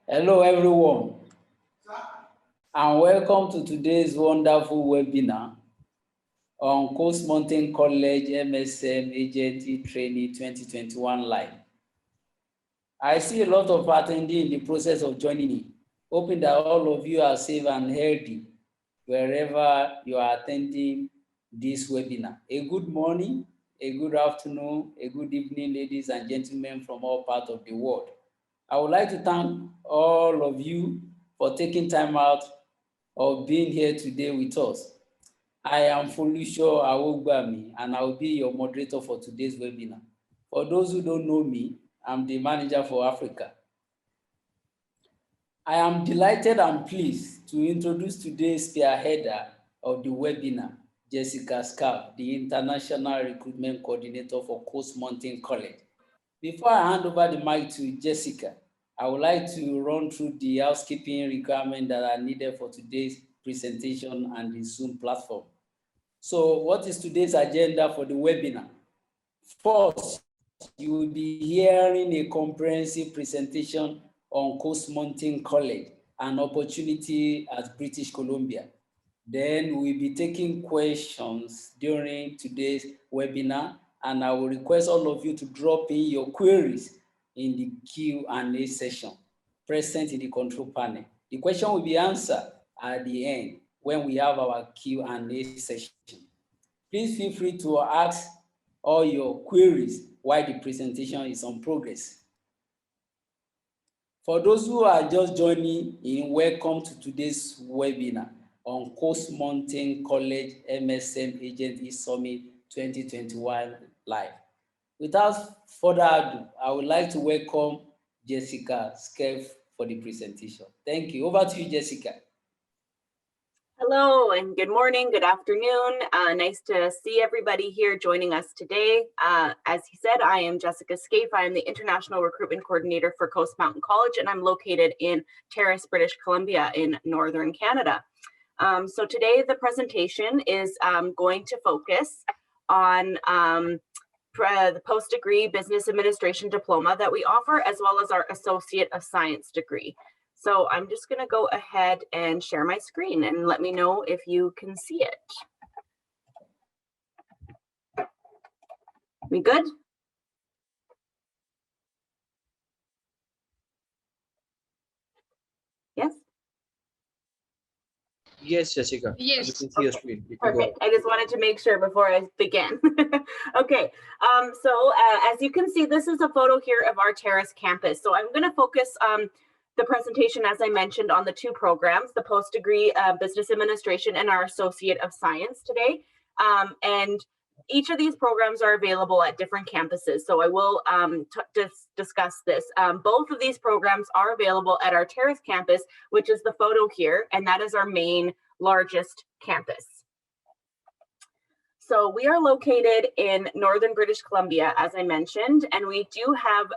Hello everyone, and welcome to today's wonderful webinar on Coast Mountain College MSM Agency Training 2021 Live. I see a lot of attendees in the process of joining in, hoping that all of you are safe and healthy wherever you are attending this webinar. A good morning, a good afternoon, a good evening, ladies and gentlemen from all parts of the world. I would like to thank all of you for taking time out of being here today with us. I am Folusho Awogbami, and I will be your moderator for today's webinar. For those who don't know me, I'm the manager for Africa. I am delighted and pleased to introduce today's spearheader of the webinar, Jessica Scarf, the International Recruitment Coordinator for Coast Mountain College. Before I hand over the mic to Jessica, I would like to run through the housekeeping requirements that are needed for today's presentation and the Zoom platform. So what is today's agenda for the webinar? First, you will be hearing a comprehensive presentation on Coast Mountain College, an opportunity at British Columbia. Then we'll be taking questions during today's webinar, and I will request all of you to drop in your queries in the Q&A session present in the control panel. The question will be answered at the end when we have our Q&A session. Please feel free to ask all your queries while the presentation is on progress. For those who are just joining in, welcome to today's webinar on Coast Mountain College MSM Agency Summit 2021 Live. Without further ado, I would like to welcome Jessica Scarf for the presentation. Thank you. Over to you, Jessica. Hello and good morning, good afternoon. Nice to see everybody here joining us today. As he said, I am Jessica Scaife. I am the International Recruitment Coordinator for Coast Mountain College, and I'm located in Terrace, British Columbia in Northern Canada. So today the presentation is going to focus on the post-degree business administration diploma that we offer, as well as our Associate of Science degree. So I'm just going to go ahead and share my screen and let me know if you can see it. We good? Yes? Yes, Jessica. Yes. You can see your screen. Perfect. I just wanted to make sure before I begin. Okay. So as you can see, this is a photo here of our Terrace campus. So I'm going to focus the presentation, as I mentioned, on the two programs, the post-degree business administration and our Associate of Science today. And each of these programs are available at different campuses. So I will discuss this. Both of these programs are available at our Terrace campus, which is the photo here, and that is our main largest campus. So we are located in Northern British Columbia, as I mentioned, and we do have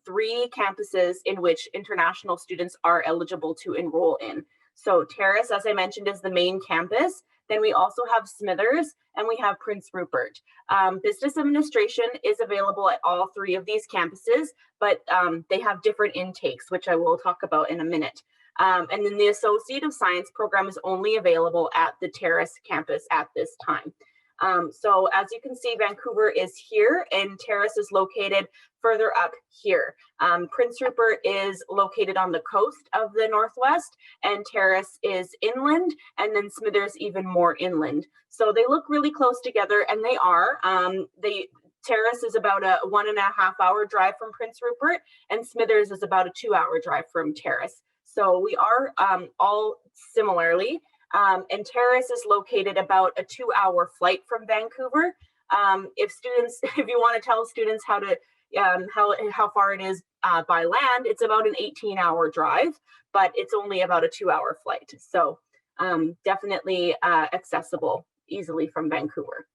3 campuses in which international students are eligible to enroll in. So Terrace, as I mentioned, is the main campus. Then we also have Smithers and we have Prince Rupert. Business administration is available at all 3 of these campuses, but they have different intakes, which I will talk about in a minute. And then the Associate of Science program is only available at the Terrace campus at this time. So as you can see, Vancouver is here and Terrace is located further up here. Prince Rupert is located on the coast of the Northwest and Terrace is inland, and then Smithers even more inland. So they look really close together, and they are. Terrace is about a 1.5 hour drive from Prince Rupert, and Smithers is about a 2-hour drive from Terrace. So we are all similarly. And Terrace is located about a 2-hour flight from Vancouver. If you want to tell students how far it is by land, it's about an 18-hour drive, but it's only about a 2-hour flight. So definitely accessible easily from Vancouver.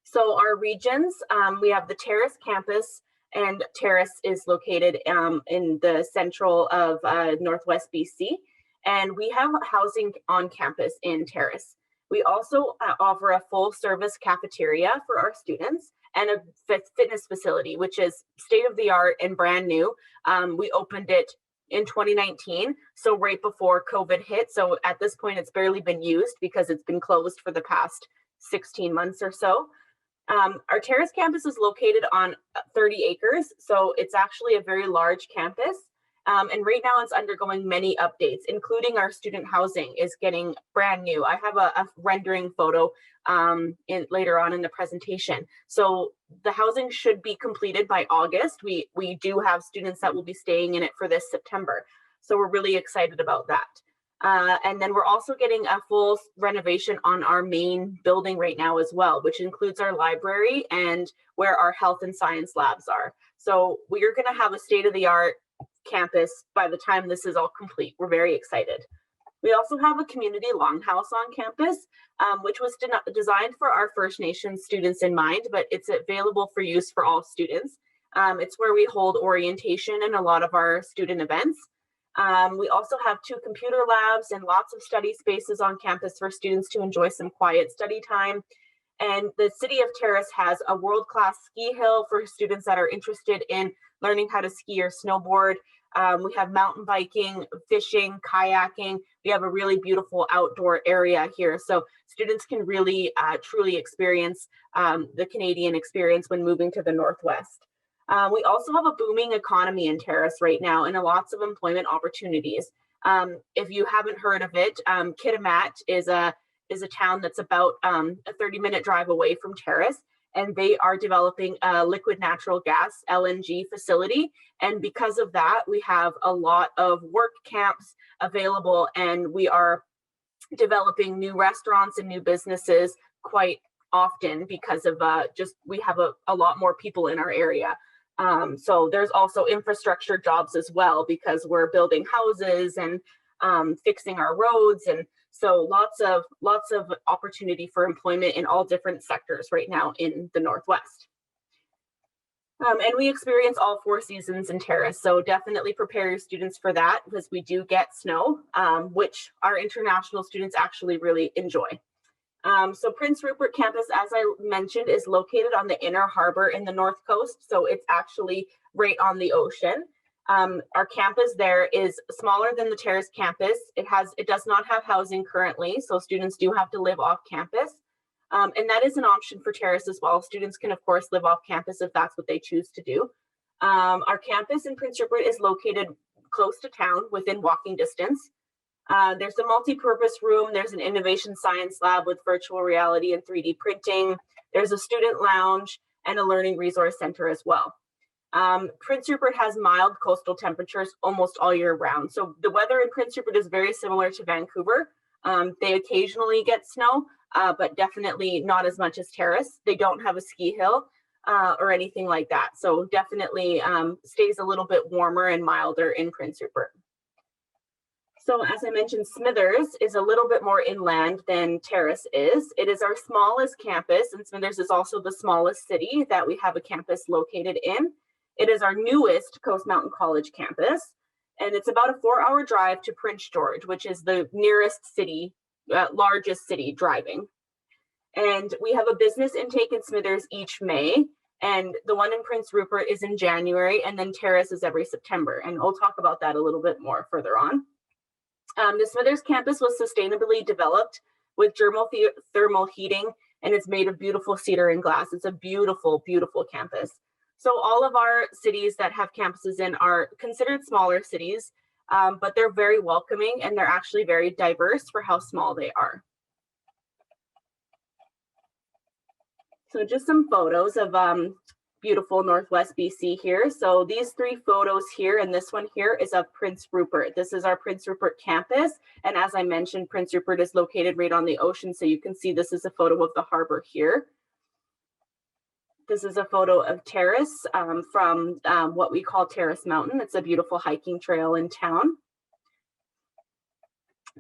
So our regions, we have the Terrace campus, and Terrace is located in the central of Northwest BC. And we have housing on campus in Terrace. We also offer a full service cafeteria for our students and a fitness facility, which is state of the art and brand new. We opened it in 2019, so right before COVID hit. So at this point, it's barely been used because it's been closed for the past 16 months or so. Our Terrace campus is located on 30 acres, so it's actually a very large campus. And right now it's undergoing many updates, including our student housing is getting brand new. I have a rendering photo later on in the presentation. So the housing should be completed by August. We do have students that will be staying in it for this September. So we're really excited about that. And then we're also getting a full renovation on our main building right now as well, which includes our library and where our health and science labs are. So we're going to have a state-of-the-art campus by the time this is all complete. We're very excited. We also have a community longhouse on campus, which was designed for our First Nations students in mind, but it's available for use for all students. It's where we hold orientation and a lot of our student events. We also have 2 computer labs and lots of study spaces on campus for students to enjoy some quiet study time. And the city of Terrace has a world-class ski hill for students that are interested in learning how to ski or snowboard. We have mountain biking, fishing, kayaking. We have a really beautiful outdoor area here. So students can really truly experience the Canadian experience when moving to the Northwest. We also have a booming economy in Terrace right now and lots of employment opportunities. If you haven't heard of it, Kitimat is a town that's about a 30-minute drive away from Terrace, and they are developing a liquid natural gas LNG facility. And because of that, we have a lot of work camps available, and we are developing new restaurants and new businesses quite often because of we have a lot more people in our area. So there's also infrastructure jobs as well because we're building houses and fixing our roads, and so lots of opportunity for employment in all different sectors right now in the Northwest. And we experience all 4 seasons in Terrace, so definitely prepare your students for that because we do get snow, which our international students actually really enjoy. So Prince Rupert campus, as I mentioned, is located on the inner harbor in the North Coast, so it's actually right on the ocean. Our campus there is smaller than the Terrace campus. It does not have housing currently, so students do have to live off campus. And that is an option for Terrace as well. Students can, of course, live off campus if that's what they choose to do. Our campus in Prince Rupert is located close to town, within walking distance. There's a multi-purpose room. There's an innovation science lab with virtual reality and 3D printing. There's a student lounge and a learning resource center as well. Prince Rupert has mild coastal temperatures almost all year round. So the weather in Prince Rupert is very similar to Vancouver. They occasionally get snow, but definitely not as much as Terrace. They don't have a ski hill or anything like that. So definitely stays a little bit warmer and milder in Prince Rupert. So as I mentioned, Smithers is a little bit more inland than Terrace is. It is our smallest campus, and Smithers is also the smallest city that we have a campus located in. It is our newest Coast Mountain College campus, and it's about a 4-hour drive to Prince George, which is the nearest city, largest city driving. And we have a business intake in Smithers each May, and the one in Prince Rupert is in January, and then Terrace is every September. And I'll talk about that a little bit more further on. The Smithers campus was sustainably developed with thermal heating, and it's made of beautiful cedar and glass. It's a beautiful, beautiful campus. So all of our cities that have campuses in are considered smaller cities, but they're very welcoming and they're actually very diverse for how small they are. So just some photos of beautiful Northwest BC here. So these 3 photos here and this one here is of Prince Rupert. This is our Prince Rupert campus. And as I mentioned, Prince Rupert is located right on the ocean. So you can see this is a photo of the harbor here. This is a photo of Terrace from what we call Terrace Mountain. It's a beautiful hiking trail in town.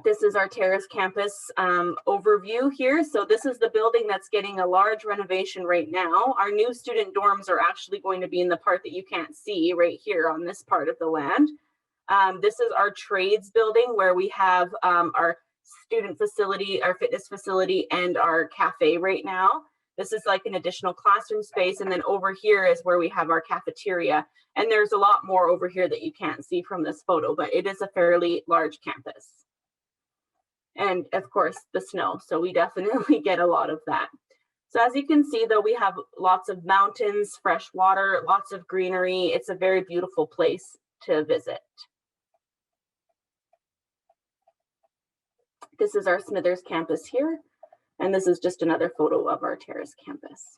This is our Terrace campus overview here. So this is the building that's getting a large renovation right now. Our new student dorms are actually going to be in the part that you can't see right here on this part of the land. This is our trades building where we have our student facility, our fitness facility, and our cafe right now. This is like an additional classroom space. And then over here is where we have our cafeteria. And there's a lot more over here that you can't see from this photo, but it is a fairly large campus. And of course, the snow. So we definitely get a lot of that. So as you can see, though, we have lots of mountains, fresh water, lots of greenery. It's a very beautiful place to visit. This is our Smithers campus here. And this is just another photo of our Terrace campus.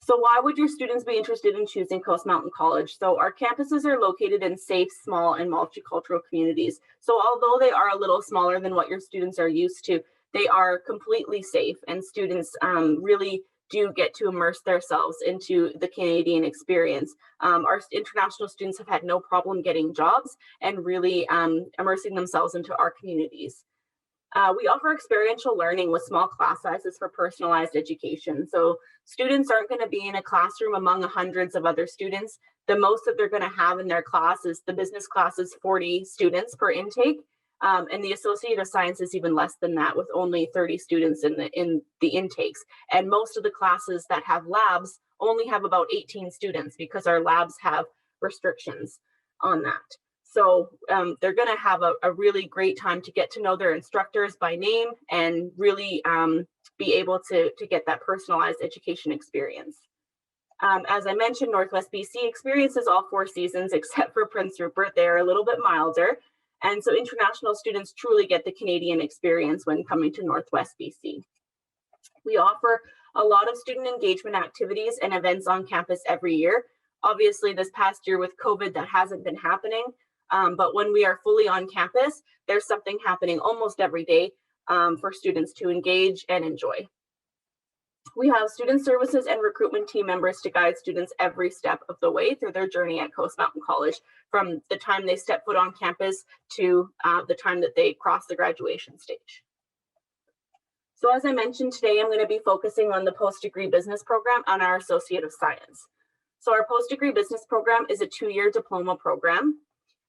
So why would your students be interested in choosing Coast Mountain College? So our campuses are located in safe, small, and multicultural communities. So although they are a little smaller than what your students are used to, they are completely safe, and students really do get to immerse themselves into the Canadian experience. Our international students have had no problem getting jobs and really immersing themselves into our communities. We offer experiential learning with small class sizes for personalized education. So students aren't going to be in a classroom among hundreds of other students. The most that they're going to have in their class is the business class is 40 students per intake. And the Associate of Science is even less than that, with only 30 students in the intakes. And most of the classes that have labs only have about 18 students because our labs have restrictions on that. So they're going to have a really great time to get to know their instructors by name and really be able to get that personalized education experience. As I mentioned, Northwest BC experiences all 4 seasons except for Prince Rupert. They are a little bit milder. And so international students truly get the Canadian experience when coming to Northwest BC. We offer a lot of student engagement activities and events on campus every year. Obviously, this past year with COVID, that hasn't been happening. But when we are fully on campus, there's something happening almost every day for students to engage and enjoy. We have student services and recruitment team members to guide students every step of the way through their journey at Coast Mountain College, from the time they step foot on campus to the time that they cross the graduation stage. So as I mentioned today, I'm going to be focusing on the post-degree business program on our Associate of Science. So our post-degree business program is a 2-year diploma program.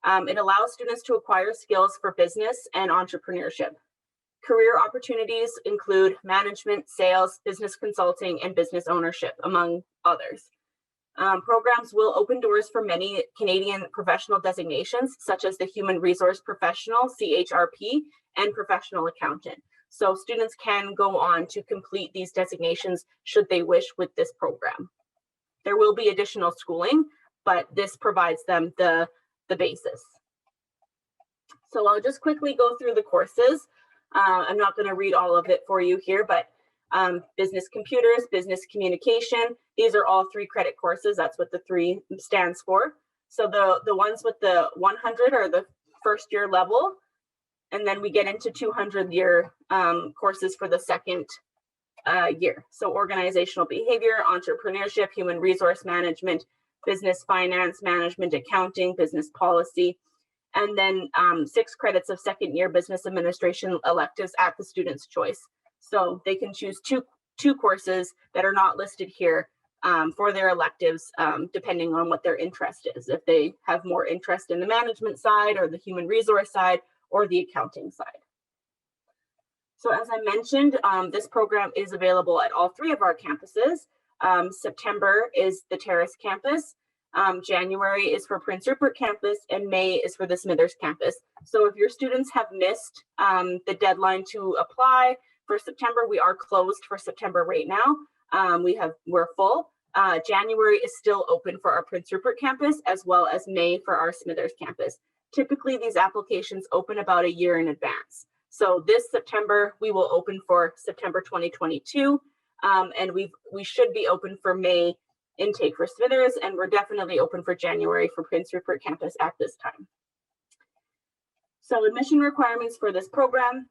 It allows students to acquire skills for business and entrepreneurship. Career opportunities include management, sales, business consulting, and business ownership, among others. Programs will open doors for many Canadian professional designations, such as the Human Resource Professional, CHRP, and Professional Accountant. So students can go on to complete these designations should they wish with this program. There will be additional schooling, but this provides them the basis. So I'll just quickly go through the courses. I'm not going to read all of it for you here, but business computers, business communication, these are all 3 credit courses. That's what the 3 stands for. So the ones with the 100 are the first year level, and then we get into 200-year courses for the second year. So organizational behavior, entrepreneurship, human resource management, business finance, management, accounting, business policy, and then 6 credits of second year business administration electives at the student's choice. So they can choose two courses that are not listed here for their electives, depending on what their interest is. If they have more interest in the management side or the human resource side or the accounting side. So as I mentioned, this program is available at all 3 of our campuses. September is the Terrace campus. January is for Prince Rupert campus, and May is for the Smithers campus. So if your students have missed the deadline to apply for September, we are closed for September right now. We're full. January is still open for our Prince Rupert campus, as well as May for our Smithers campus. Typically, these applications open about a year in advance. So this September, we will open for September 2022, and we should be open for May intake for Smithers, and we're definitely open for January for Prince Rupert campus at this time. So admission requirements for this program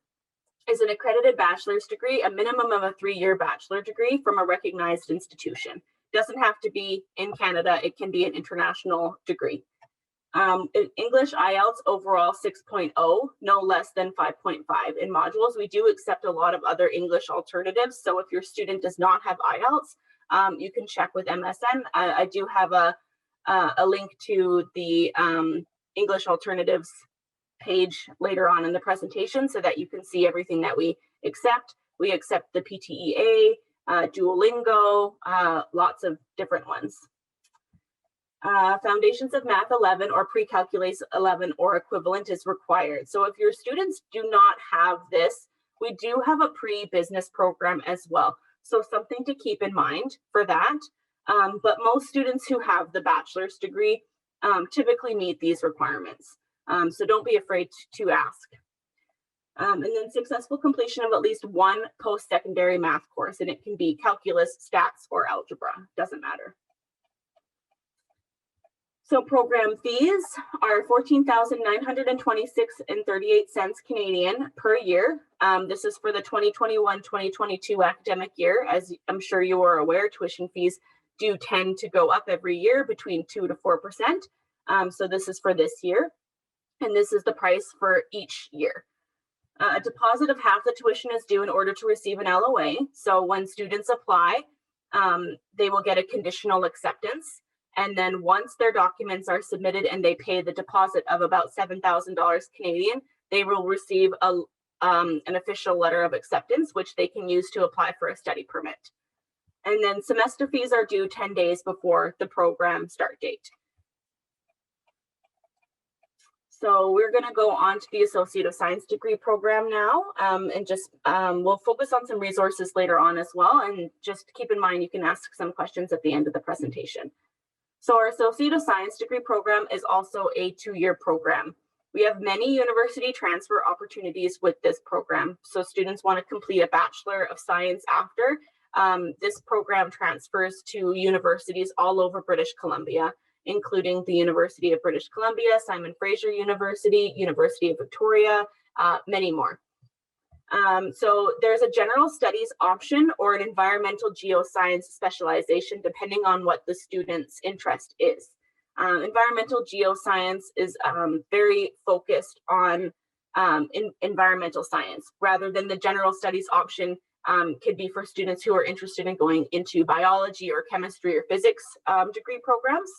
is an accredited bachelor's degree, a minimum of a 3-year bachelor degree from a recognized institution. Doesn't have to be in Canada, it can be an international degree. English IELTS overall 6.0, no less than 5.5 in modules. We do accept a lot of other English alternatives. So if your student does not have IELTS, you can check with MSM. I do have a link to the English alternatives page later on in the presentation so that you can see everything that we accept. We accept the PTEA, Duolingo, lots of different ones. Foundations of Math 11 or Pre-Calculus 11 or equivalent is required. So if your students do not have this, we do have a pre-business program as well. So something to keep in mind for that. But most students who have the bachelor's degree typically meet these requirements. So don't be afraid to ask. And then successful completion of at least one post-secondary math course, and it can be calculus, stats, or algebra, doesn't matter. So program fees are $14,926.38 Canadian per year. This is for the 2021-2022 academic year. As I'm sure you are aware, tuition fees do tend to go up every year between 2 to 4%. So this is for this year, and this is the price for each year. A deposit of half the tuition is due in order to receive an LOA. So when students apply, they will get a conditional acceptance. And then once their documents are submitted and they pay the deposit of about $7,000 Canadian, they will receive an official letter of acceptance, which they can use to apply for a study permit. And then semester fees are due 10 days before the program start date. So we're going to go on to the Associate of Science degree program now, and just we'll focus on some resources later on as well. And just keep in mind, you can ask some questions at the end of the presentation. So our Associate of Science degree program is also a 2-year program. We have many university transfer opportunities with this program. So students want to complete a Bachelor of Science after. This program transfers to universities all over British Columbia, including the University of British Columbia, Simon Fraser University, University of Victoria, many more. So there's a general studies option or an environmental geoscience specialization, depending on what the student's interest is. Environmental geoscience is very focused on environmental science, rather than the general studies option could be for students who are interested in going into biology or chemistry or physics degree programs.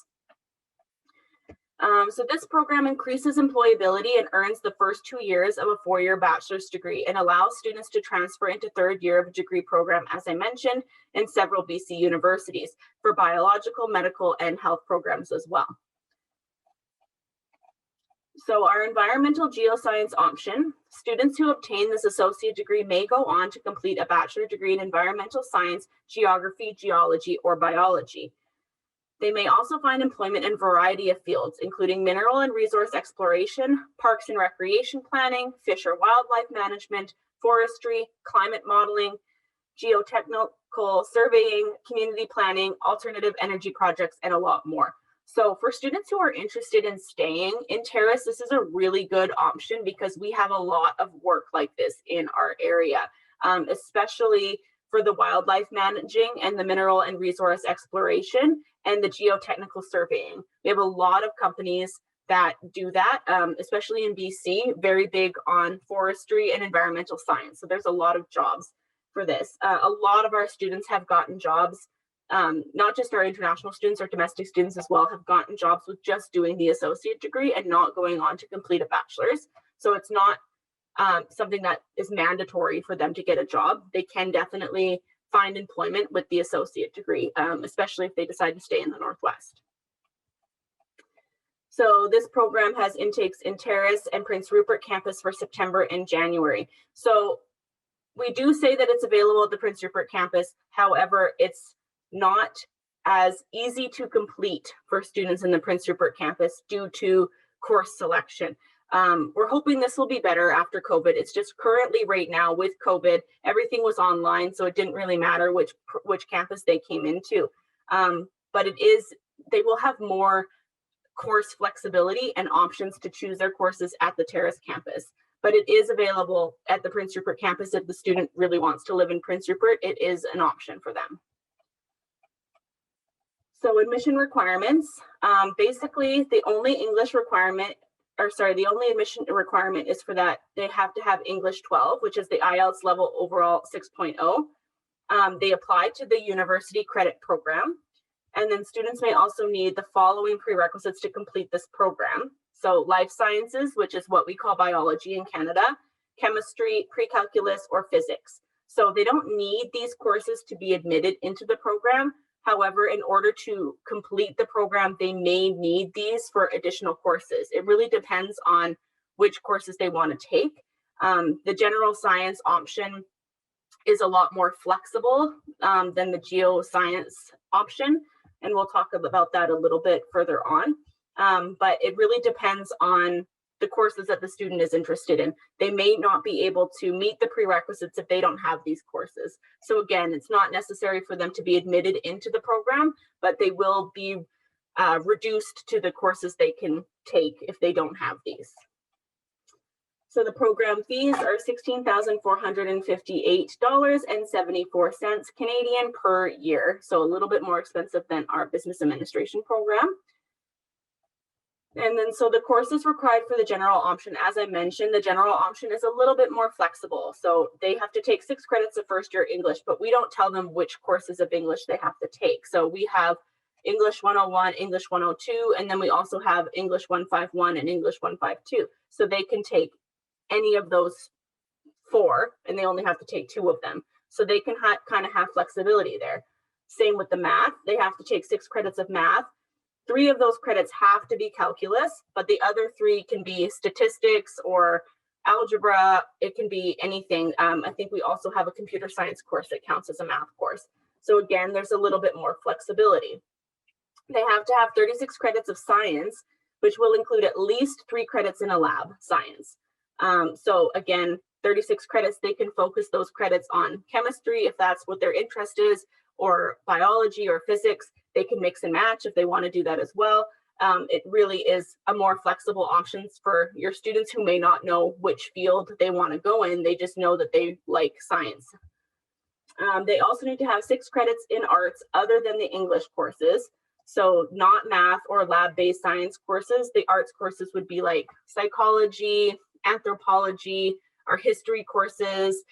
So this program increases employability and earns the first 2 years of a 4-year bachelor's degree and allows students to transfer into 3rd year of a degree program, as I mentioned, in several BC universities for biological, medical, and health programs as well. So our environmental geoscience option, students who obtain this associate degree may go on to complete a bachelor degree in environmental science, geography, geology, or biology. They may also find employment in a variety of fields, including mineral and resource exploration, parks and recreation planning, fish or wildlife management, forestry, climate modeling, geotechnical surveying, community planning, alternative energy projects, and a lot more. So for students who are interested in staying in Terrace, this is a really good option because we have a lot of work like this in our area, especially for the wildlife managing and the mineral and resource exploration and the geotechnical surveying. We have a lot of companies that do that, especially in BC, very big on forestry and environmental science. So there's a lot of jobs for this. A lot of our students have gotten jobs, not just our international students, our domestic students as well have gotten jobs with just doing the associate degree and not going on to complete a bachelor's. So it's not something that is mandatory for them to get a job. They can definitely find employment with the associate degree, especially if they decide to stay in the Northwest. So this program has intakes in Terrace and Prince Rupert campus for September and January. So we do say that it's available at the Prince Rupert campus. However, it's not as easy to complete for students in the Prince Rupert campus due to course selection. We're hoping this will be better after COVID. It's just currently right now with COVID, everything was online, so it didn't really matter which campus they came into. But they will have more course flexibility and options to choose their courses at the Terrace campus. But it is available at the Prince Rupert campus. If the student really wants to live in Prince Rupert, it is an option for them. So admission requirements, basically the only admission requirement is for that they have to have English 12, which is the IELTS level overall 6.0. They apply to the university credit program. And then students may also need the following prerequisites to complete this program. So life sciences, which is what we call biology in Canada, chemistry, pre-calculus, or physics. So they don't need these courses to be admitted into the program. However, in order to complete the program, they may need these for additional courses. It really depends on which courses they want to take. The general science option is a lot more flexible than the geoscience option, and we'll talk about that a little bit further on. But it really depends on the courses that the student is interested in. They may not be able to meet the prerequisites if they don't have these courses. So again, it's not necessary for them to be admitted into the program, but they will be reduced to the courses they can take if they don't have these. So the program fees are $16,458.74 Canadian per year. So a little bit more expensive than our business administration program. And then so the courses required for the general option, as I mentioned, the general option is a little bit more flexible. So they have to take 6 credits of first year English, but we don't tell them which courses of English they have to take. So we have English 101, English 102, and then we also have English 151 and English 152. So they can take any of those 4, and they only have to take 2 of them. So they can kind of have flexibility there. Same with the math. They have to take 6 credits of math. 3 of those credits have to be calculus, but the other 3 can be statistics or algebra. It can be anything. I think we also have a computer science course that counts as a math course. So again, there's a little bit more flexibility. They have to have 36 credits of science, which will include at least 3 credits in a lab science. So again, 36 credits, they can focus those credits on chemistry if that's what their interest is, or biology or physics. They can mix and match if they want to do that as well. It really is a more flexible options for your students who may not know which field they want to go in. They just know that they like science. They also need to have 6 credits in arts other than the English courses. So not math or lab-based science courses. The arts courses would be like psychology, anthropology, our history courses,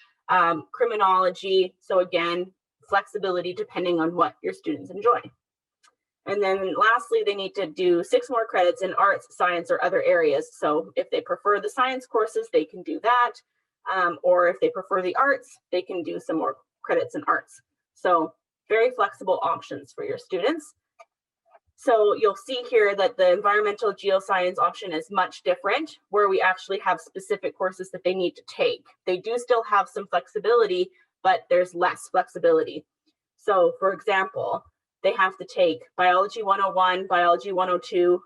criminology. So again, flexibility depending on what your students enjoy. And then lastly, they need to do 6 more credits in arts, science, or other areas. So if they prefer the science courses, they can do that. Or if they prefer the arts, they can do some more credits in arts. So very flexible options for your students. So you'll see here that the environmental geoscience option is much different, where we actually have specific courses that they need to take. They do still have some flexibility, but there's less flexibility. So for example, they have to take biology 101, biology 102,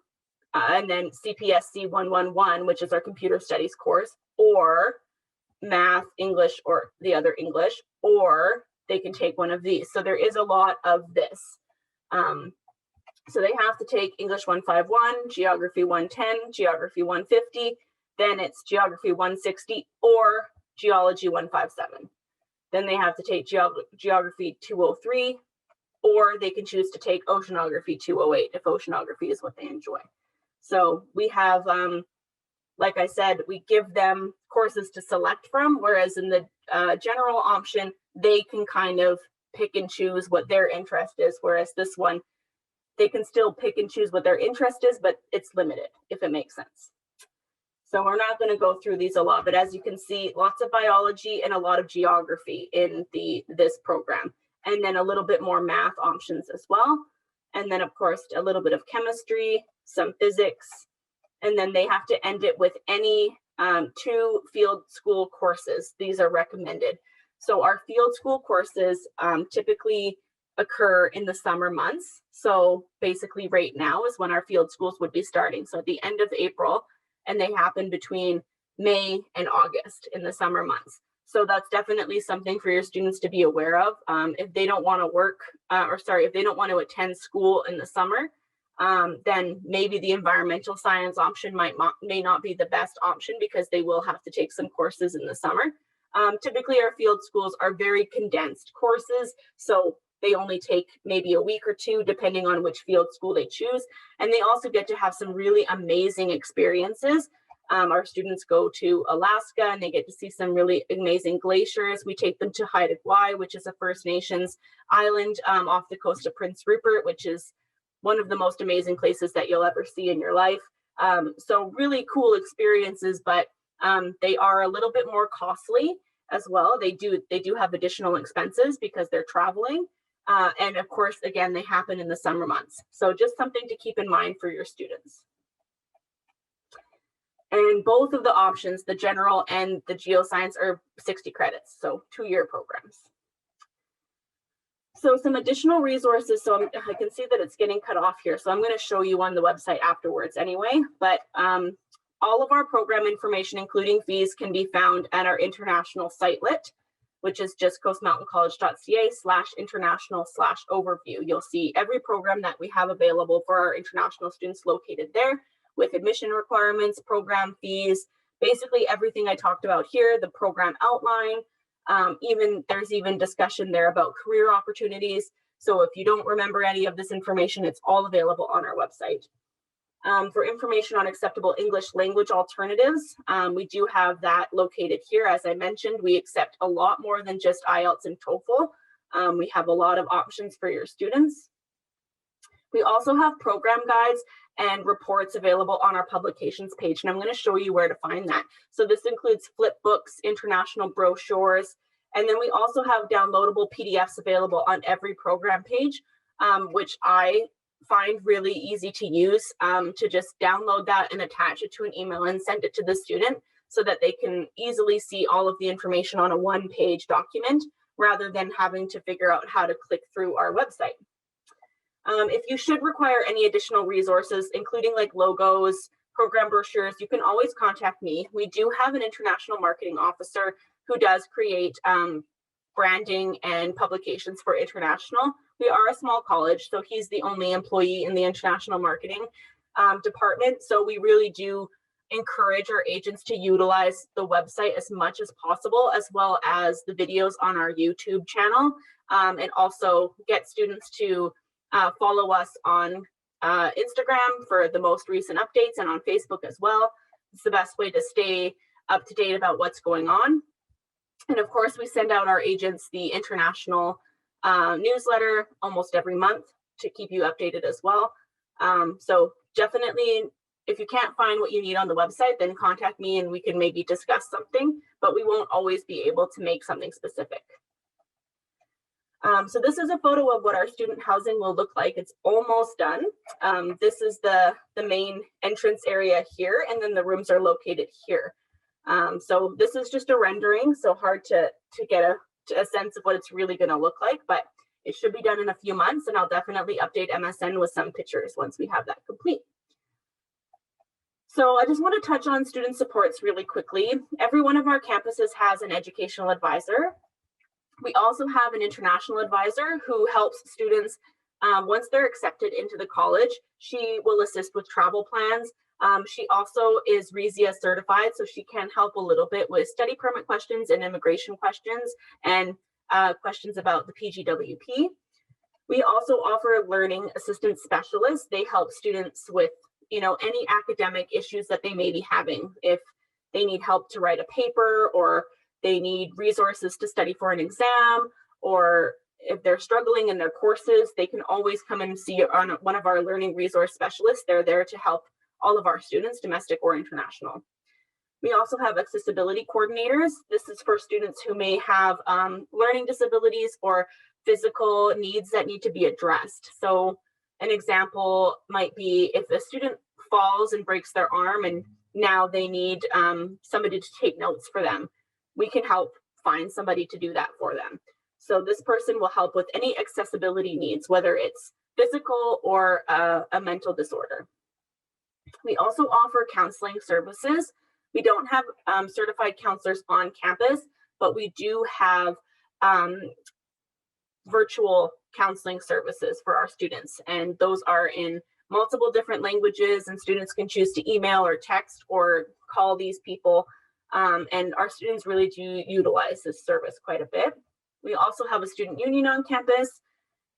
and then CPSC 111, which is our computer studies course, or math, English, or the other English, or they can take one of these. So there is a lot of this. So they have to take English 151, Geography 110, Geography 150, then it's Geography 160 or Geology 157. Then they have to take Geography 203, or they can choose to take Oceanography 208 if oceanography is what they enjoy. So we have, like I said, we give them courses to select from, whereas in the general option, they can kind of pick and choose what their interest is, whereas this one, they can still pick and choose what their interest is, but it's limited, if it makes sense. So we're not going to go through these a lot, but as you can see, lots of biology and a lot of geography in this program, and then a little bit more math options as well. And then, of course, a little bit of chemistry, some physics, and then they have to end it with any 2 field school courses. These are recommended. So our field school courses typically occur in the summer months. So basically right now is when our field schools would be starting. So at the end of April, and they happen between May and August in the summer months. So that's definitely something for your students to be aware of. If they don't want to work, if they don't want to attend school in the summer, then maybe the environmental science option may not be the best option, because they will have to take some courses in the summer. Typically our field schools are very condensed courses, so they only take maybe a week or 2, depending on which field school they choose. And they also get to have some really amazing experiences. Our students go to Alaska and they get to see some really amazing glaciers. We take them to Haida Gwaii, which is a First Nations island off the coast of Prince Rupert, which is one of the most amazing places that you'll ever see in your life. So really cool experiences, but they are a little bit more costly. as well. They do have additional expenses because they're traveling. And of course, again, they happen in the summer months. So just something to keep in mind for your students. And both of the options, the general and the geoscience, are 60 credits, so 2-year programs. So some additional resources, so I can see that it's getting cut off here, so I'm going to show you on the website afterwards anyway, but all of our program information, including fees, can be found at our international sitelet, which is just coastmountaincollege.ca/international/overview. You'll see every program that we have available for our international students located there, with admission requirements, program fees, basically everything I talked about here, the program outline. There's even discussion there about career opportunities. So if you don't remember any of this information, it's all available on our website. For information on acceptable English language alternatives, we do have that located here. As I mentioned, we accept a lot more than just IELTS and TOEFL. We have a lot of options for your students. We also have program guides and reports available on our publications page, and I'm going to show you where to find that. So this includes flip books, international brochures, and then we also have downloadable PDFs available on every program page, which I find really easy to use, to just download that and attach it to an email and send it to the student so that they can easily see all of the information on a one-page document rather than having to figure out how to click through our website. If you should require any additional resources, including like logos, program brochures, you can always contact me. We do have an international marketing officer who does create branding and publications for international. We are a small college, so he's the only employee in the international marketing department. So we really do encourage our agents to utilize the website as much as possible, as well as the videos on our YouTube channel, and also get students to follow us on Instagram for the most recent updates, and on Facebook as well. It's the best way to stay up to date about what's going on. And of course, we send out our agents the international newsletter almost every month to keep you updated as well. So definitely, if you can't find what you need on the website, then contact me and we can maybe discuss something, but we won't always be able to make something specific. So this is a photo of what our student housing will look like. It's almost done. This is the main entrance area here, and then the rooms are located here. So this is just a rendering, so hard to get a sense of what it's really going to look like, but it should be done in a few months, and I'll definitely update MSN with some pictures once we have that complete. So I just want to touch on student supports really quickly. Every one of our campuses has an educational advisor. We also have an international advisor who helps students once they're accepted into the college. She will assist with travel plans. She also is RESIA certified, so she can help a little bit with study permit questions and immigration questions and questions about the PGWP. We also offer learning assistance specialists. They help students with any academic issues that they may be having. If they need help to write a paper, or they need resources to study for an exam, or if they're struggling in their courses, they can always come and see one of our learning resource specialists. They're there to help all of our students, domestic or international. We also have accessibility coordinators. This is for students who may have learning disabilities or physical needs that need to be addressed. So an example might be if a student falls and breaks their arm and now they need somebody to take notes for them, we can help find somebody to do that for them. So this person will help with any accessibility needs, whether it's physical or a mental disorder. We also offer counseling services. We don't have certified counselors on campus, but we do have virtual counseling services for our students. And those are in multiple different languages, and students can choose to email or text or call these people. And our students really do utilize this service quite a bit. We also have a student union on campus,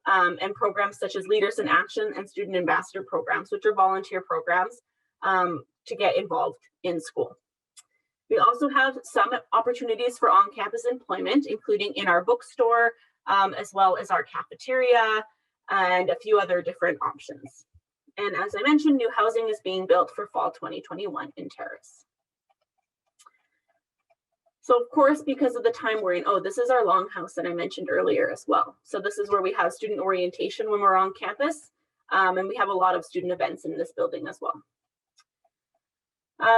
and programs such as Leaders in Action and Student Ambassador programs, which are volunteer programs to get involved in school. We also have some opportunities for on-campus employment, including in our bookstore, as well as our cafeteria, and a few other different options. And as I mentioned, new housing is being built for fall 2021 in Terrace. So of course, because of the time we're in, oh, this is our longhouse that I mentioned earlier as well. So this is where we have student orientation when we're on campus. And we have a lot of student events in this building as well.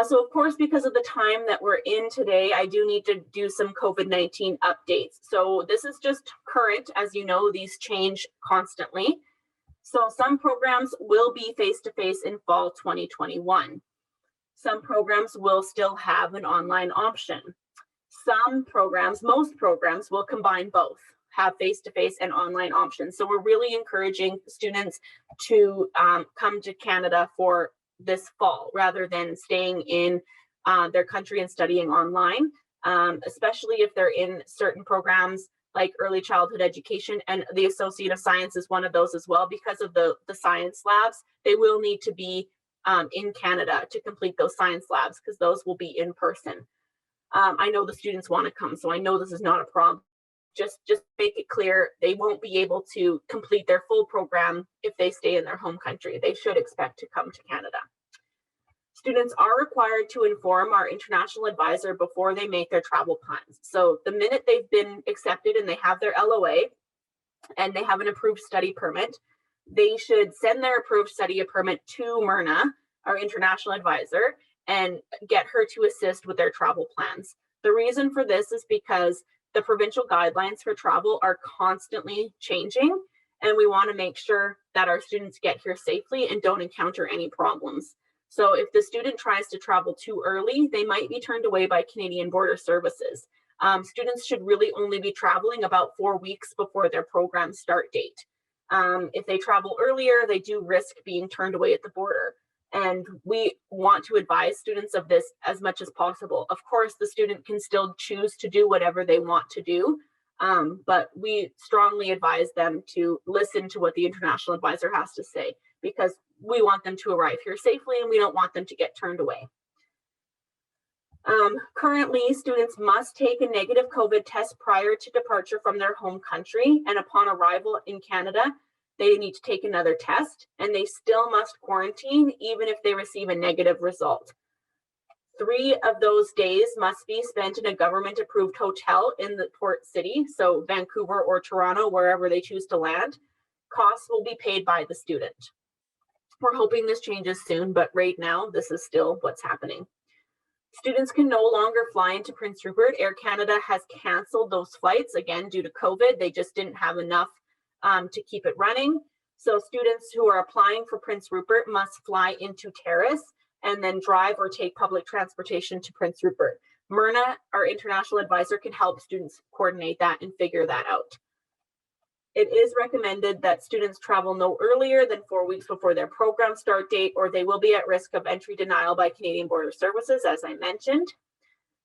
So of course, because of the time that we're in today, I do need to do some COVID-19 updates. So this is just current. As you know, these change constantly. So some programs will be face-to-face in fall 2021. Some programs will still have an online option. Some programs, most programs, will combine both, have face-to-face and online options. So we're really encouraging students to come to Canada for this fall rather than staying in their country and studying online, especially if they're in certain programs like early childhood education, and the Associate of Science is one of those as well. Because of the science labs, they will need to be in Canada to complete those science labs because those will be in person. I know the students want to come, so I know this is not a problem. Just make it clear they won't be able to complete their full program if they stay in their home country. They should expect to come to Canada. Students are required to inform our international advisor before they make their travel plans. So the minute they've been accepted and they have their LOA and they have an approved study permit, they should send their approved study permit to Myrna, our international advisor, and get her to assist with their travel plans. The reason for this is because the provincial guidelines for travel are constantly changing, and we want to make sure that our students get here safely and don't encounter any problems. So if the student tries to travel too early, they might be turned away by Canadian Border Services. Students should really only be traveling about 4 weeks before their program start date. If they travel earlier, they do risk being turned away at the border. And we want to advise students of this as much as possible. Of course, the student can still choose to do whatever they want to do, but we strongly advise them to listen to what the international advisor has to say, because we want them to arrive here safely and we don't want them to get turned away. Currently, students must take a negative COVID test prior to departure from their home country, and upon arrival in Canada, they need to take another test, and they still must quarantine even if they receive a negative result. 3 of those days must be spent in a government-approved hotel in the port city, so Vancouver or Toronto, wherever they choose to land. Costs will be paid by the student. We're hoping this changes soon, but right now, this is still what's happening. Students can no longer fly into Prince Rupert. Air Canada has canceled those flights, again, due to COVID. They just didn't have enough to keep it running. So students who are applying for Prince Rupert must fly into Terrace and then drive or take public transportation to Prince Rupert. Myrna, our international advisor, can help students coordinate that and figure that out. It is recommended that students travel no earlier than 4 weeks before their program start date, or they will be at risk of entry denial by Canadian Border Services, as I mentioned.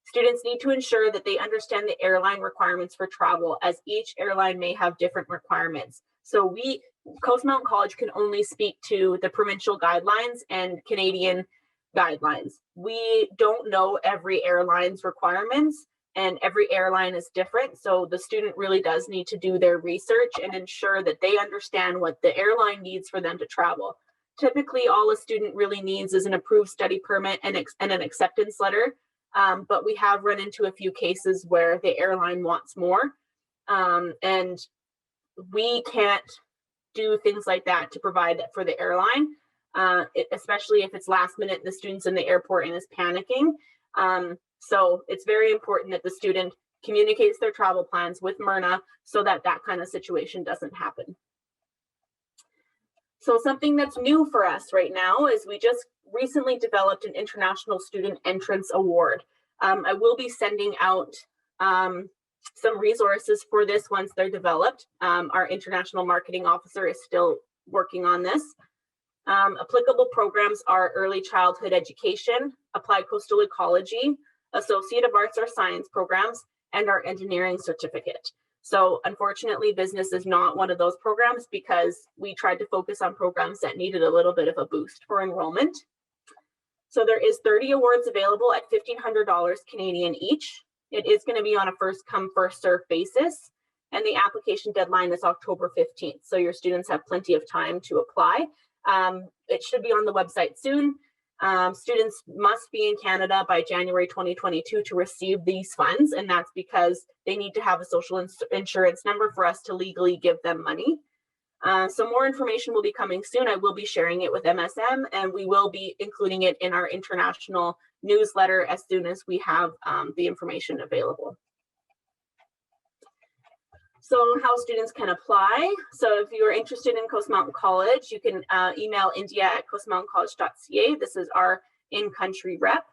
Students need to ensure that they understand the airline requirements for travel, as each airline may have different requirements. So Coast Mountain College can only speak to the provincial guidelines and Canadian guidelines. We don't know every airline's requirements, and every airline is different. So the student really does need to do their research and ensure that they understand what the airline needs for them to travel. Typically, all a student really needs is an approved study permit and an acceptance letter. But we have run into a few cases where the airline wants more, and we can't do things like that to provide for the airline, especially if it's last minute and the student's in the airport and is panicking. So it's very important that the student communicates their travel plans with Myrna so that that kind of situation doesn't happen. So something that's new for us right now is we just recently developed an International Student Entrance Award. I will be sending out some resources for this once they're developed. Our international marketing officer is still working on this. Applicable programs are early childhood education, applied coastal ecology, Associate of Arts or Science programs, and our engineering certificate. So unfortunately, business is not one of those programs because we tried to focus on programs that needed a little bit of a boost for enrollment. So there is 30 awards available at $1,500 Canadian each. It is going to be on a first come, first serve basis. And the application deadline is October 15th. So your students have plenty of time to apply. It should be on the website soon. Students must be in Canada by January 2022 to receive these funds, and that's because they need to have a social insurance number for us to legally give them money. So more information will be coming soon. I will be sharing it with MSM, and we will be including it in our international newsletter as soon as we have the information available. So how students can apply. So if you are interested in Coast Mountain College, you can email india@coastmountaincollege.ca. This is our in-country rep.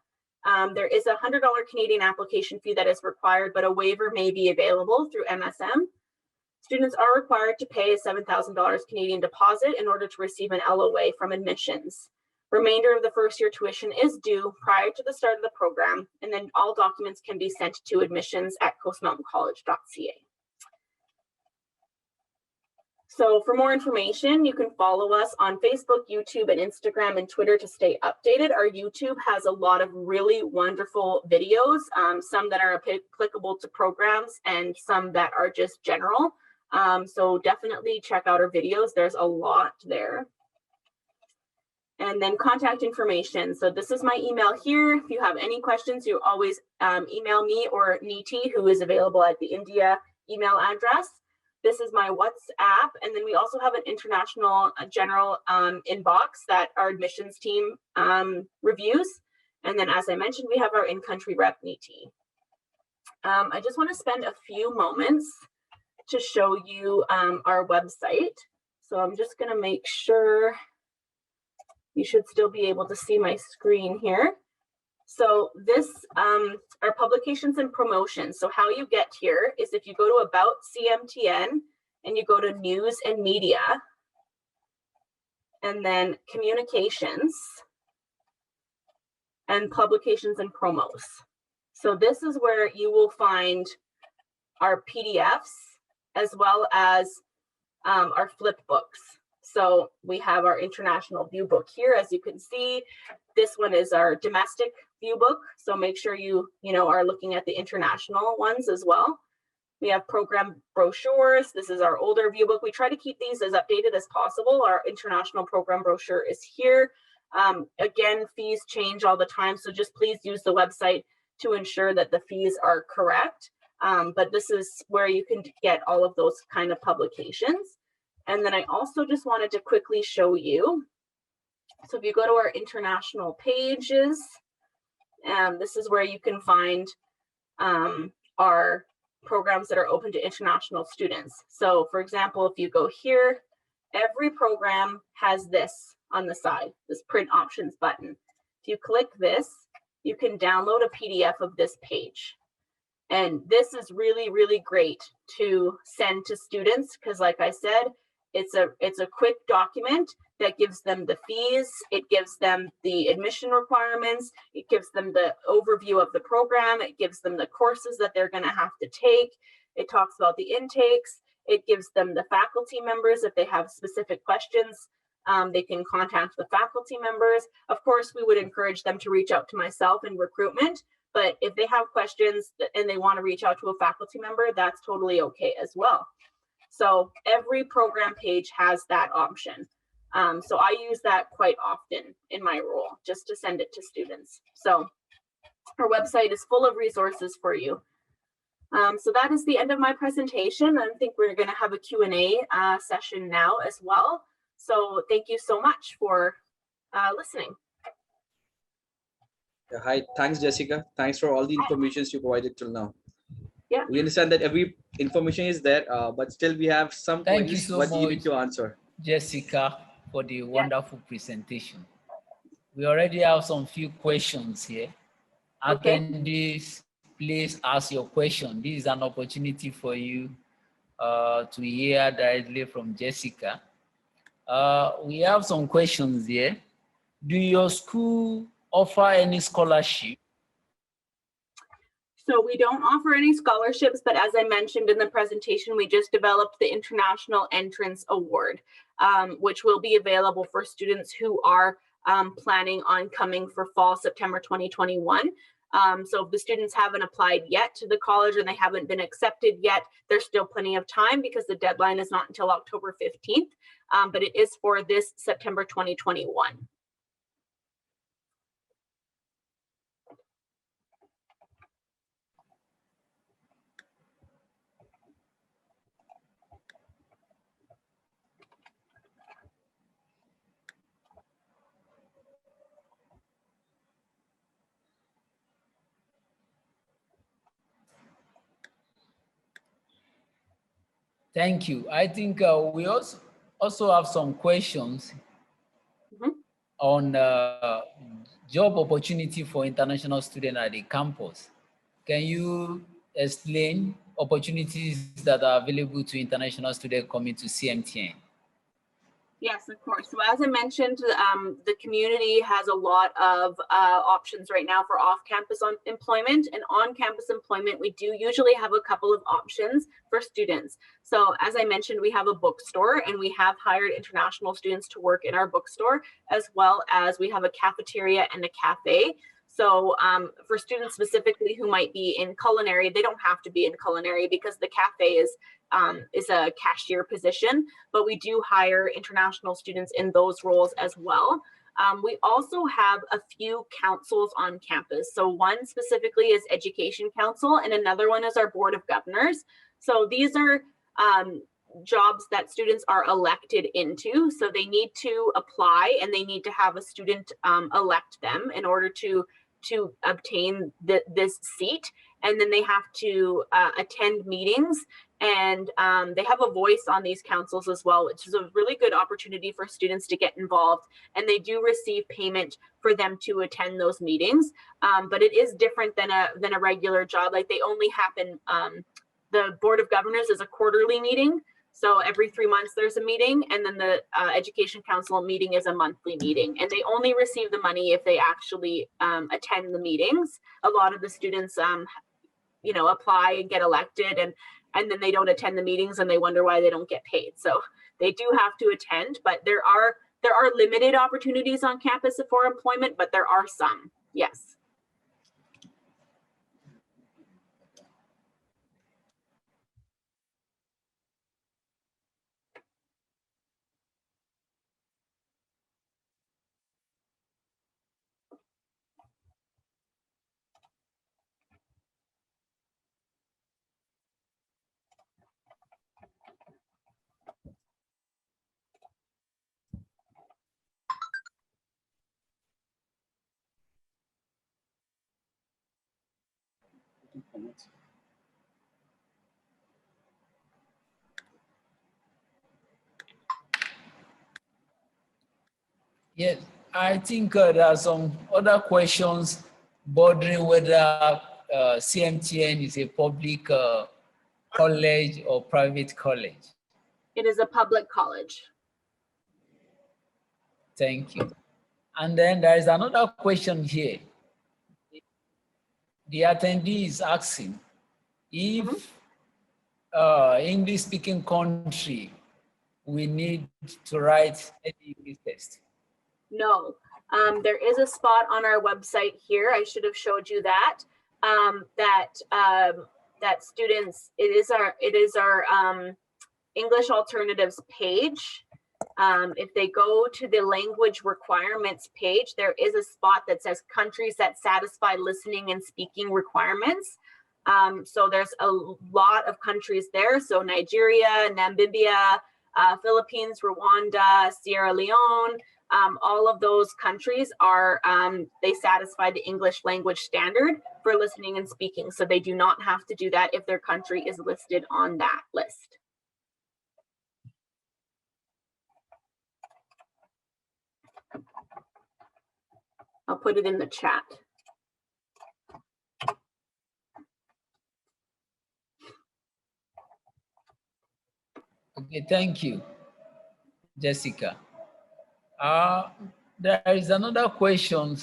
There is a $100 Canadian application fee that is required, but a waiver may be available through MSM. Students are required to pay a $7,000 Canadian deposit in order to receive an LOA from admissions. Remainder of the first year tuition is due prior to the start of the program, and then all documents can be sent to admissions@coastmountaincollege.ca. So for more information, you can follow us on Facebook, YouTube, and Instagram and Twitter to stay updated. Our YouTube has a lot of really wonderful videos, some that are applicable to programs and some that are just general. So definitely check out our videos. There's a lot there. And then contact information. So this is my email here. If you have any questions, you always email me or Niti, who is available at the India email address. This is my WhatsApp. And then we also have an international general inbox that our admissions team reviews. And then, as I mentioned, we have our in-country rep, Niti. I just want to spend a few moments to show you our website. So I'm just going to make sure you should still be able to see my screen here. So this are publications and promotions. So how you get here is if you go to About CMTN and you go to News and Media, and then Communications and Publications and Promos. So this is where you will find our PDFs as well as our flip books. So we have our international view book here, as you can see. This one is our domestic view book. So make sure you are looking at the international ones as well. We have program brochures. This is our older view book. We try to keep these as updated as possible. Our international program brochure is here. Again, fees change all the time. So just please use the website to ensure that the fees are correct. But this is where you can get all of those kind of publications. And then I also just wanted to quickly show you. So if you go to our international pages, this is where you can find our programs that are open to international students. So for example, if you go here, every program has this on the side, this print options button. If you click this, you can download a PDF of this page. And this is really, really great to send to students because, like I said, it's a quick document that gives them the fees, it gives them the admission requirements, it gives them the overview of the program, it gives them the courses that they're going to have to take, it talks about the intakes, it gives them the faculty members. If they have specific questions, they can contact the faculty members. Of course, we would encourage them to reach out to myself in recruitment, but if they have questions and they want to reach out to a faculty member, that's totally okay as well. So every program page has that option. So I use that quite often in my role, just to send it to students. So our website is full of resources for you. So that is the end of my presentation. I think we're going to have a Q&A session now as well. So thank you so much for listening. Yeah, hi, thanks, Jessica. Thanks for all the information you provided till now. Yeah. We understand that every information is there, but still we have some Thank you queries so what much, you need to answer. Jessica, for the wonderful presentation. We already have some few questions here. Okay. Attendees, please ask your question. This is an opportunity for you to hear directly from Jessica. We have some questions here. Do your school offer any scholarship? So we don't offer any scholarships, but as I mentioned in the presentation, we just developed the International Entrance Award, which will be available for students who are planning on coming for fall September 2021. So if the students haven't applied yet to the college and they haven't been accepted yet, there's still plenty of time because the deadline is not until October 15th, but it is for this September 2021. Thank you. I think we also have some questions Mhm. on job opportunity for international students at the campus. Can you explain opportunities that are available to international students coming to CMTN? Yes, of course. So as I mentioned, the community has a lot of options right now for off-campus employment, and on-campus employment, we do usually have a couple of options for students. So as I mentioned, we have a bookstore, and we have hired international students to work in our bookstore, as well as we have a cafeteria and a cafe. So for students specifically who might be in culinary, they don't have to be in culinary because the cafe is a cashier position, but we do hire international students in those roles as well. We also have a few councils on campus. So one specifically is Education Council, and another one is our Board of Governors. So these are jobs that students are elected into. So they need to apply and they need to have a student elect them in order to obtain this seat. And then they have to attend meetings, and they have a voice on these councils as well, which is a really good opportunity for students to get involved. And they do receive payment for them to attend those meetings, but it is different than a regular job. Like they only happen. The Board of Governors is a quarterly meeting, so every 3 months there's a meeting, and then the Education Council meeting is a monthly meeting, and they only receive the money if they actually attend the meetings. A lot of the students, apply and get elected, and then they don't attend the meetings and they wonder why they don't get paid. So they do have to attend, but there are limited opportunities on campus for employment, but there are some, yes. Yes, I think there are some other questions bordering whether CMTN is a public college or private college. It is a public college. Thank you. And then there is another question here. The attendee is asking if English-speaking country we need to write any English test. No, there is a spot on our website here. I should have showed you that. That students, it is our English alternatives page. If they go to the language requirements page, there is a spot that says countries that satisfy listening and speaking requirements. So there's a lot of countries there. So Nigeria, Namibia, Philippines, Rwanda, Sierra Leone, all of those countries are, they satisfy the English language standard for listening and speaking. So they do not have to do that if their country is listed on that list. I'll put it in the chat. Okay, thank you, Jessica. There is another question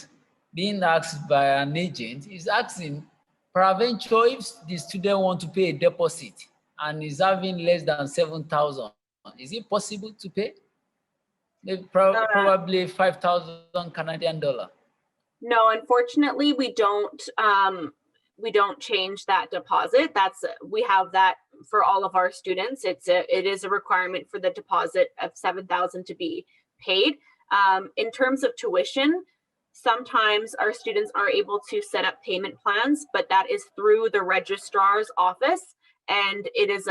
being asked by an agent. Is asking, peradventure, if the student want to pay a deposit and is having less than 7,000, is it possible to pay? Probably 5,000 Canadian dollar. No, unfortunately, we don't change that deposit. We have that for all of our students. It is a requirement for the deposit of 7,000 to be paid. In terms of tuition, sometimes our students are able to set up payment plans, but that is through the registrar's office, and it is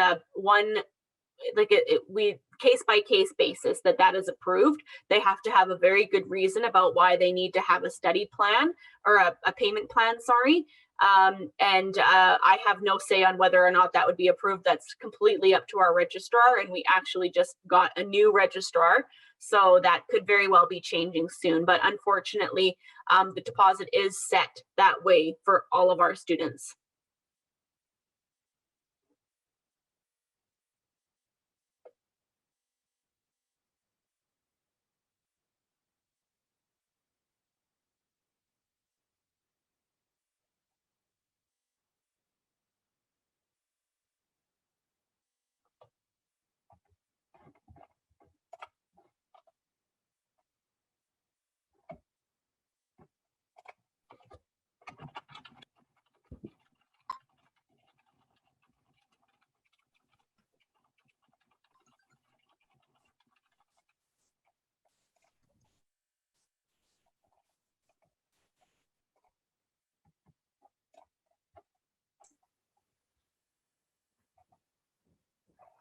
we case by case basis that is approved. They have to have a very good reason about why they need to have a study plan or a payment plan, sorry. I have no say on whether or not that would be approved. That's completely up to our registrar, and we actually just got a new registrar, so that could very well be changing soon. But unfortunately, the deposit is set that way for all of our students.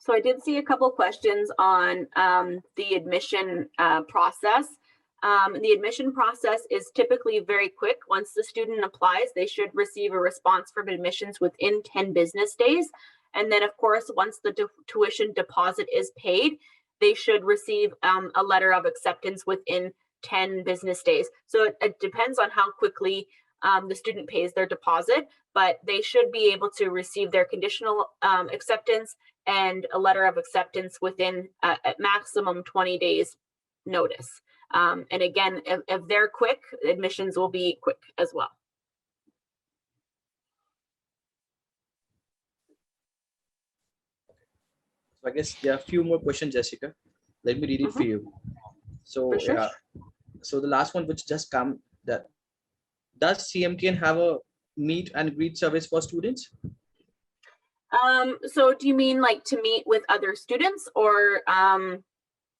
So I did see a couple questions on the admission process. The admission process is typically very quick. Once the student applies, they should receive a response from admissions within 10 business days. And then, of course, once the tuition deposit is paid, they should receive a letter of acceptance within 10 business days. So it depends on how quickly the student pays their deposit, but they should be able to receive their conditional acceptance and a letter of acceptance within at maximum 20 days notice. And again, if they're quick, admissions will be quick as well. So I guess there are a few more questions, Jessica. Let me read it for you. So For sure. yeah, so the last one which just come, that does CMTN have a meet and greet service for students? So do you mean like to meet with other students, or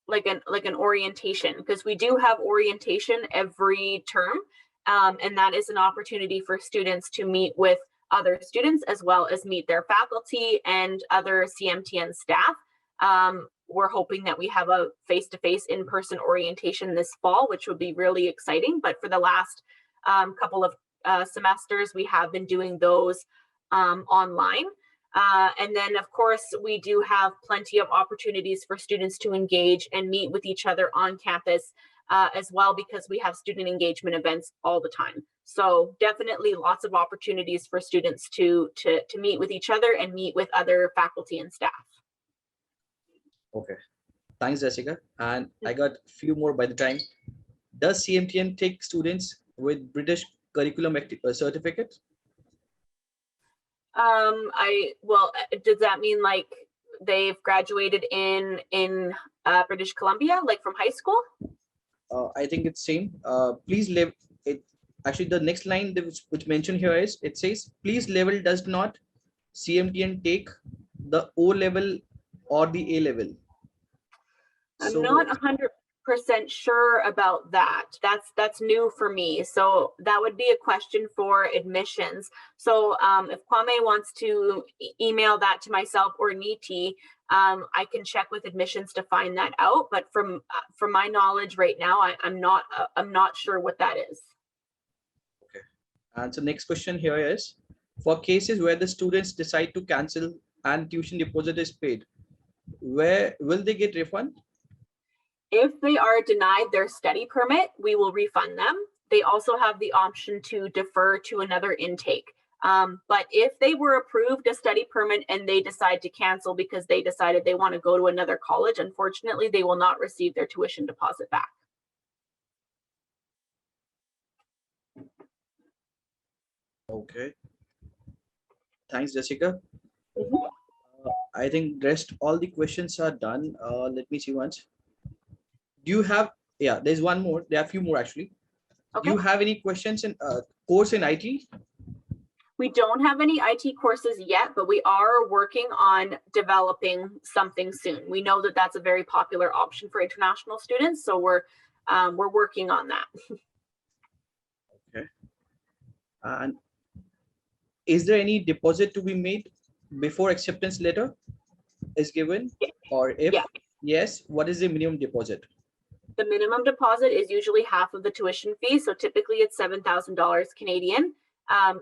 like an orientation? Because we do have orientation every term, and that is an opportunity for students to meet with other students as well as meet their faculty and other CMTN staff. We're hoping that we have a face-to-face in-person orientation this fall, which would be really exciting. But for the last couple of semesters, we have been doing those online. And then, of course, we do have plenty of opportunities for students to engage and meet with each other on campus as well, because we have student engagement events all the time. So definitely lots of opportunities for students to meet with each other and meet with other faculty and staff. Okay, thanks, Jessica. And I got a few more by the time. Does CMTN take students with British curriculum certificate? Does that mean like they've graduated in British Columbia, like from high school? I think it's same. Please live it. Actually, the next line which mentioned here is, it says, please level does not CMTN take the O level or the A level. I'm not 100% sure about that. That's new for me. So that would be a question for admissions. So if Kwame wants to email that to myself or Niti, I can check with admissions to find that out. But from my knowledge right now, I'm not sure what that is. Okay. And so next question here is, for cases where the students decide to cancel and tuition deposit is paid, where will they get refund? If they are denied their study permit, we will refund them. They also have the option to defer to another intake. But if they were approved a study permit and they decide to cancel because they decided they want to go to another college, unfortunately, they will not receive their tuition deposit back. Okay. Thanks, Jessica. I think rest all the questions are done. Let me see once. Do you have, yeah, there's one more. There are a few more actually. Okay. Do you have any questions in course in IT? We don't have any IT courses yet, but we are working on developing something soon. We know that that's a very popular option for international students, so we're working on that. Okay. And is there any deposit to be made before acceptance letter is given? Yeah. Or if yes, what is the minimum deposit? The minimum deposit is usually half of the tuition fee. So typically it's $7,000 Canadian.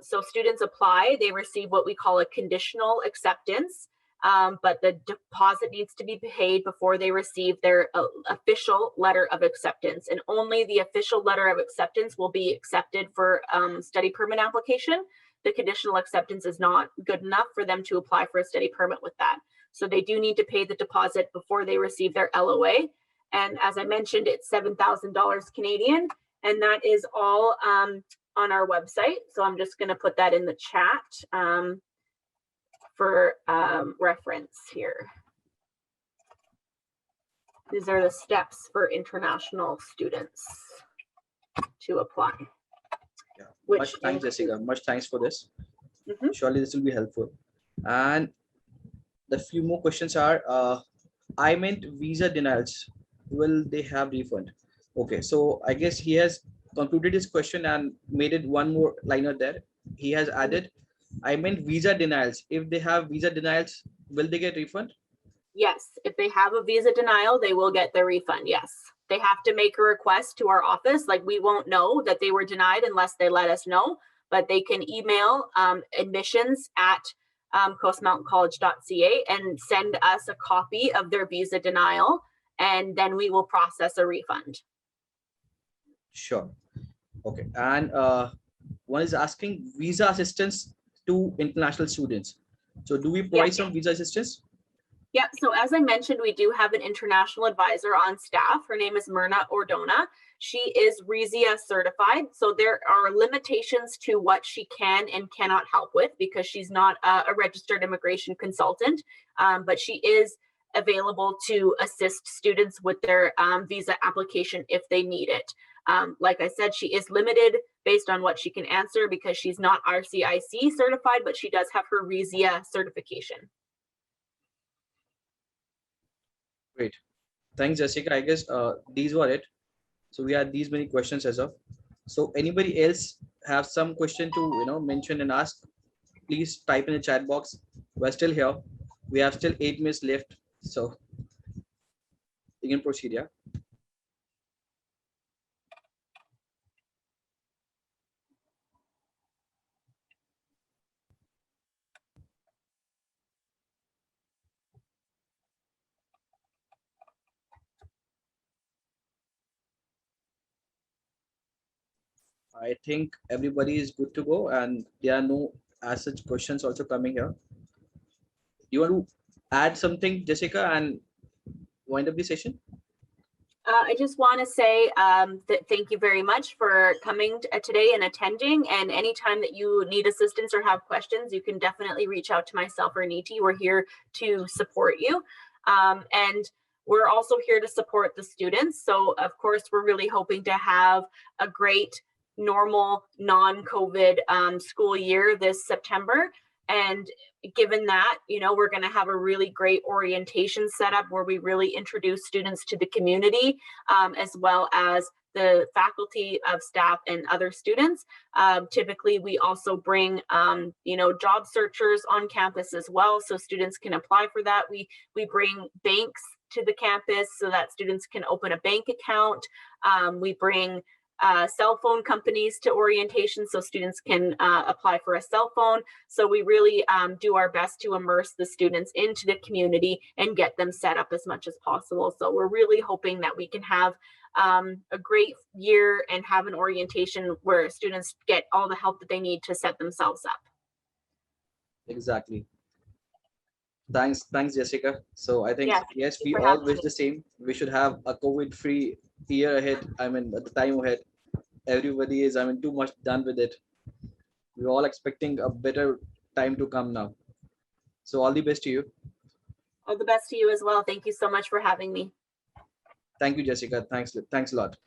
So students apply, they receive what we call a conditional acceptance, but the deposit needs to be paid before they receive their official letter of acceptance, and only the official letter of acceptance will be accepted for study permit application. The conditional acceptance is not good enough for them to apply for a study permit with that. So they do need to pay the deposit before they receive their LOA. And as I mentioned, it's $7,000 Canadian, and that is all on our website. So I'm just going to put that in the chat for reference here. These are the steps for international students to apply. Yeah. Which much thanks, Jessica. Much thanks for this. Mhm. Surely this will be helpful. And the few more questions are, I meant visa denials. Will they have refund? Okay, so I guess he has concluded his question and made it one more liner there. He has added, I meant visa denials. If they have visa denials, will they get refund? Yes, if they have a visa denial, they will get their refund. Yes, they have to make a request to our office. Like, we won't know that they were denied unless they let us know, but they can email admissions at coastmountaincollege.ca and send us a copy of their visa denial, and then we will process a refund. Sure. Okay. And one is asking visa assistance to international students. So do we provide some visa assistance? Yeah, so as I mentioned, we do have an international advisor on staff. Her name is Myrna Ordona. She is RISIA certified. So there are limitations to what she can and cannot help with because she's not a registered immigration consultant, but she is available to assist students with their visa application if they need it. Like I said, she is limited based on what she can answer because she's not RCIC certified, but she does have her RISIA certification. Great. Thanks, Jessica. I guess these were it. So we had these many questions as of. So anybody else have some question to mention and ask? Please type in the chat box. We're still here. We have still 8 minutes left. So you can proceed, yeah. I think everybody is good to go, and there are no as such questions also coming here. You want to add something, Jessica, and wind up the session? I just want to say thank you very much for coming today and attending. And anytime that you need assistance or have questions, you can definitely reach out to myself or Niti. We're here to support you. And we're also here to support the students. So of course, we're really hoping to have a great, normal, non-COVID school year this September. And given that, we're going to have a really great orientation setup where we really introduce students to the community, as well as the faculty of staff and other students. Typically, we also bring, job searchers on campus as well, so students can apply for that. We bring banks to the campus so that students can open a bank account. We bring cell phone companies to orientation so students can apply for a cell phone. So we really do our best to immerse the students into the community and get them set up as much as possible. So we're really hoping that we can have a great year and have an orientation where students get all the help that they need to set themselves up. Exactly. Thanks, Jessica. So I think, yes, we for all having wish me. the same. We should have a COVID-free year ahead. I mean, at the time ahead, everybody is, too much done with it. We're all expecting a better time to come now. So all the best to you. All the best to you as well. Thank you so much for having me. Thank you, Jessica. Thanks a lot.